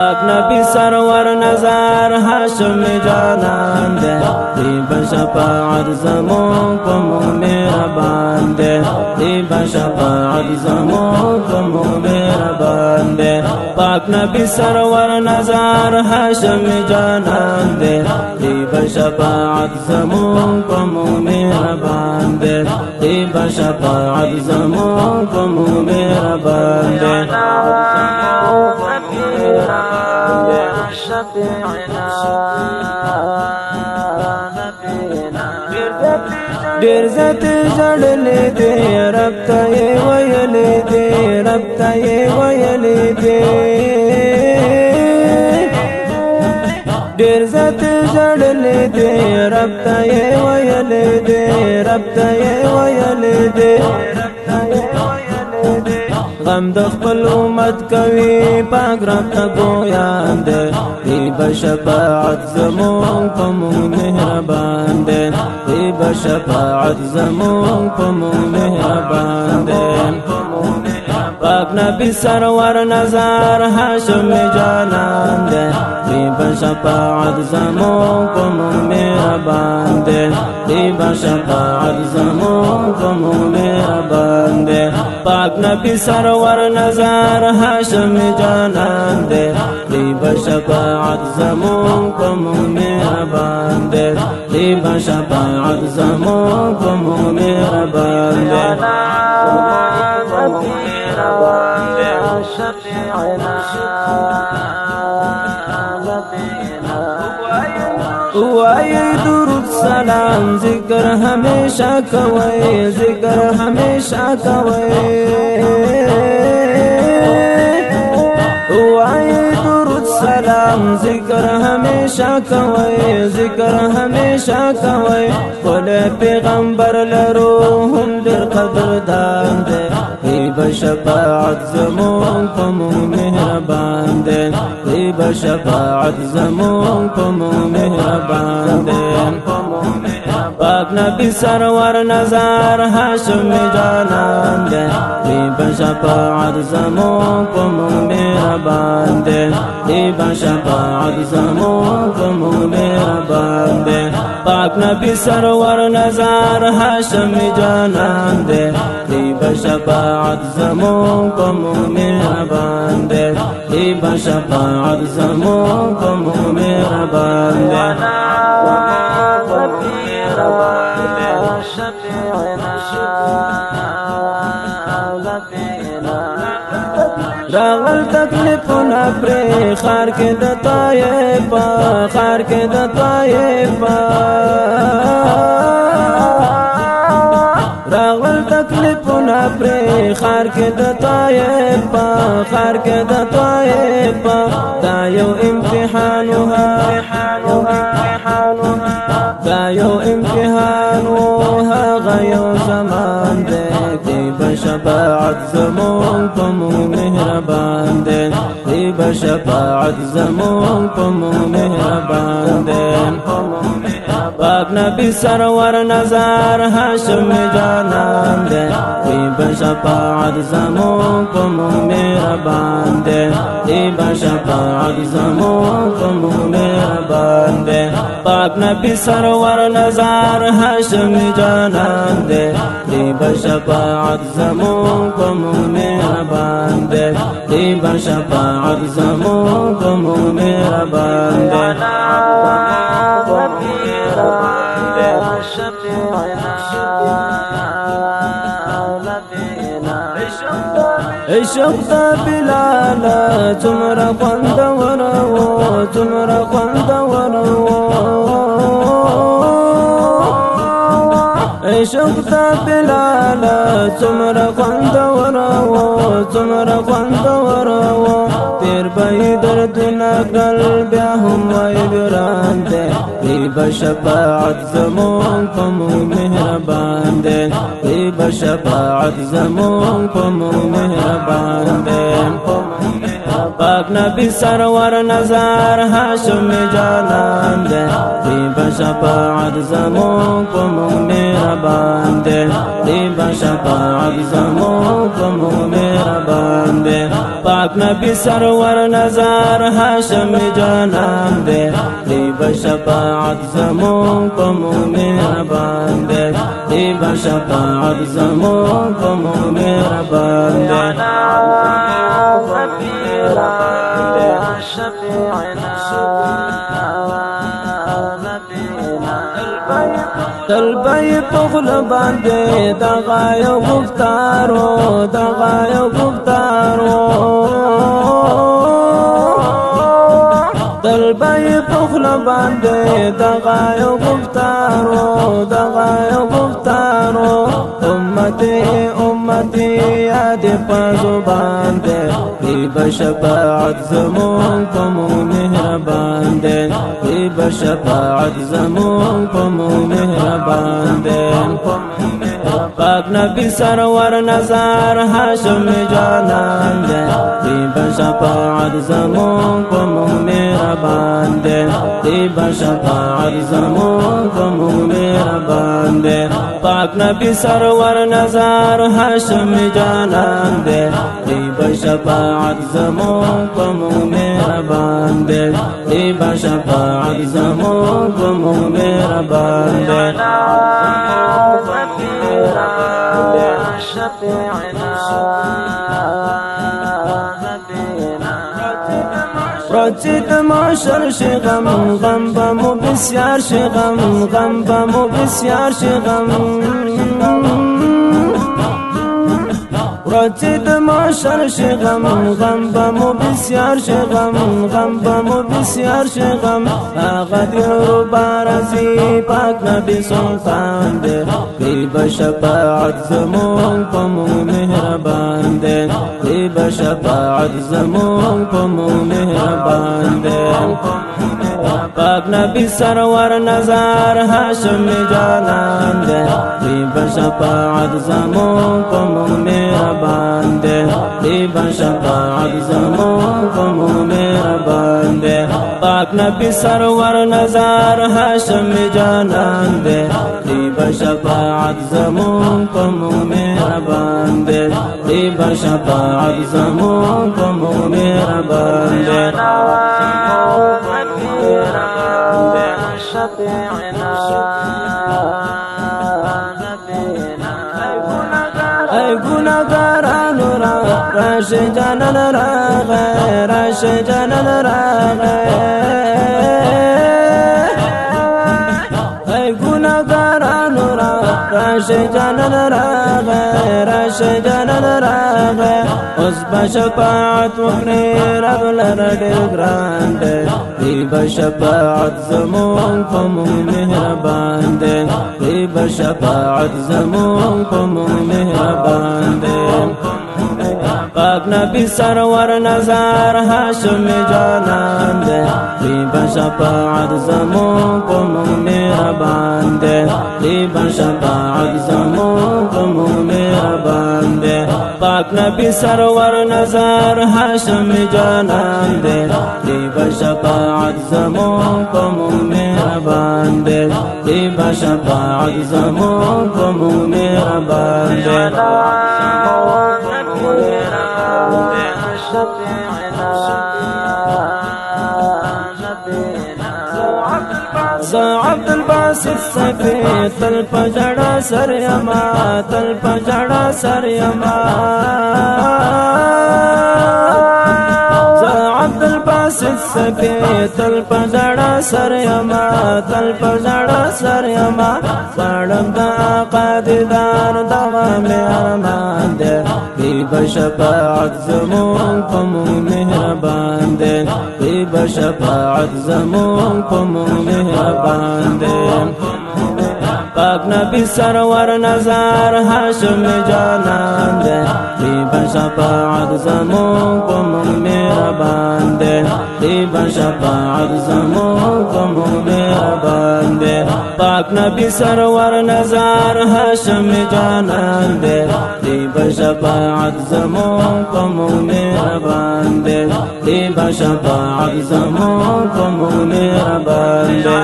نبی سرور نظر هاشم جانان دے دی بشفاعت زمون کمو میرا باندے دی بشفاعت زمون کمو میرا باندے پاک نبی سرور نظر هاشم جانان دے دی بشفاعت زمون کمو میرا باندے دی بشفاعت زمون کمو میرا باندے دیر زت جڑلے دے رب تا یہ ویلے دے رب تا یہ ویلے دے دیر زت جڑلے دے رب تا یہ ویلے دے رب تا یہ ویلے دے غم د خپل امت کوي پاک رب ته ګویان دے دی بشفاعت زمون پمو مهربان دے دی بشفاعت زمون پمو مهربان دے پاک نبی سرور نظر هاشم جانان دے دی بشفاعت زمون پمو مهربان دے دی بشفاعت زمون پمو مهربان دے پاک نبی سرور نظر هاشم جانان دے دی بشفاعت زمون پمو مهربان دے دی بشفاعت زمون پمو مهربان دے وای درود سلام ذکر ہمیشہ کوئے ذکر ہمیشہ کوئے وای درود سلام ذکر ہمیشہ کوئے ذکر ہمیشہ کوئے قول پیغمبر لرو ہم در قدردان دے دی بشفاعت زمون پمو مهربان دے دی بشفاعت زمون پمو مهربان دے پاک نبی سرور نظر هاشم جانان دے دی بشفاعت زمون پمو مهربان دے دی بشفاعت زمون پمو مهربان دے پاک نبی سرور نظر هاشم جانان دے دی بشفاعت زمون پمو مهربان دے دی بشفاعت زمون پمو مهربان دے راغل تکلیفنا پری خار کے د طائفہ خار کے د طائفہ راغل تکلیفنا پری خار کے د طائفہ خار کے د طائفہ دا یو امتحانها دا یو امتحانها غیو زمان دے دی بشفاعت زمون پمو مهربان دے دی بشفاعت زمون پمو مهربان دے پاک نبی سرور نظر هاشم جانان دے دی بشفاعت زمون پمو مهربان دے دی بشفاعت زمون پمو مهربان دے پاک نبی سرور نظر هاشم جانان دے دی بشفاعت زمون پمو مهربان دے دی بشفاعت زمون پمو مهربان دے عشق دا بلال تمرا خوند ورو تمرا خوند ورو عشق دا بلال تمرا خوند ورو تمرا خوند ورو تیر بای دردنا قلب هم وای بران دے دی بشفاعت زمون پمو مهربان دے دی بشفاعت زمون پمو مهربان دے پاک نبی سرور نظر هاشم جانان دے دی بشفاعت زمون پمو مهربان دے دی بشفاعت زمون پمو مهربان دے پاک نبی سرور نظر هاشم جانان دے دی بشفاعت زمون پمو مہربان دے دی بشفاعت زمون پمو مہربان دے تلبی پغل باندے دغایو گفتارو دغایو گفتارو تلبی پغل باندے دغایو گفتارو دغایو گفتارو امتی امتی یاد پازبان دے دی بشفاعت زمون پمو مہربان دے دی بشفاعت زمون پمو مہربان دے پاک نبی سرور نظر هاشم جانان دے دی بشفاعت زمون پمو مہربان دے دی بشفاعت زمون پمو مہربان دے پاک نبی سرور نظر هاشم جانان دے دی بشفاعت زمون پمو مہربان دے دی بشفاعت زمون پمو مہربان دے رجد معشر شغم غم بمو بسیار شغم غم بمو بسیار شغم رجد معشر شغم غم بمو بسیار شغم غم بمو بسیار شغم آغد یورو بارزی پاک نبی سلطان دے دی بشفاعت زمون پمو مہربان دے دی بشفاعت زمون پمو مہربان دے پاک نبی سرور نظر هاشم جانان دے دی بشفاعت زمون پمو مہربان دے دی بشفاعت زمون پمو مہربان دے پاک نبی سرور نظر هاشم جانان دے دی بشفاعت زمون پمو مہربان دے دی بشفاعت زمون پمو مہربان دے ای گناهگارانو را راش جانان راغی راش جانان راغی ای گناهگارانو را راش جانان راغی راش جانان راغی اوس بشفاعت وکړي رب لره ډېر ګران دی دی بشفاعت زمون پمو مهربان دی دی بشفاعت زمون پمو مهربان دی پاک نبی سرور نظر هاشم جانان دے دی بشفاعت زمون پمو مہربان دے دی بشفاعت زمون پمو مہربان دے پاک نبی سرور نظر هاشم جانان دے دی بشفاعت زمون پمو مہربان دے دی بشفاعت زمون پمو مہربان دے زا عبد الباسط صفی تل پجڑا سر یما تل پجڑا سر یما زا عبد الباسط صفی تل پجڑا سر یما تل پجڑا سر یما پڑم دا آقا دیدار دغا میں ارمان دے دی بشفاعت زمون پمو مہربان دے دی بشفاعت زمون پمو مہربان دے پاک نبی سرور نظر هاشم جانان دے دی بشفاعت زمون پمو مہربان دے دی بشفاعت زمون پمو مہربان دے پاک نبی سرور نظر هاشم جانان دے دی بشفاعت زمون پمو مہربان دے دی بشفاعت زمون پمو مہربان دے